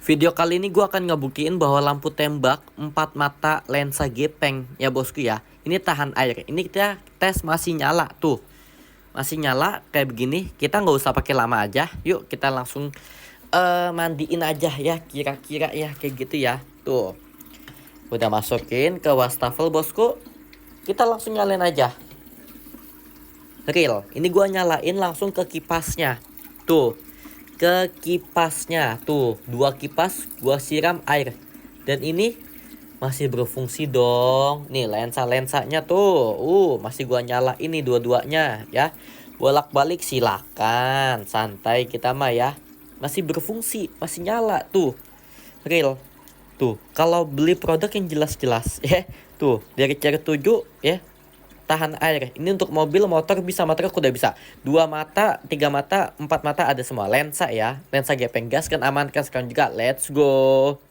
Video kali ini gue akan ngebuktiin bahwa lampu tembak 4 mata lensa gepeng ya bosku ya. Ini tahan air. Ini kita tes masih nyala tuh. Masih nyala kayak begini. Kita nggak usah pakai lama aja. Yuk kita langsung mandiin aja ya. Kira-kira ya kayak gitu ya. Tuh. Udah masukin ke wastafel bosku. Kita langsung nyalain aja. Real. Ini gue nyalain langsung ke kipasnya. Tuh. Ke kipasnya tuh 2 kipas gua siram air dan ini masih berfungsi dong. Nih lensanya tuh masih gua nyala ini dua-duanya ya, bolak-balik silakan santai kita mah ya, masih berfungsi, masih nyala tuh real tuh. Kalau beli produk yang jelas-jelas ya tuh dari CR7 ya, tahan air. Ini untuk mobil, motor bisa, motor udah bisa. 2 mata, 3 mata, 4 mata ada semua. Lensa ya. Lensa gepeng gas kan amankan sekarang juga. Let's go.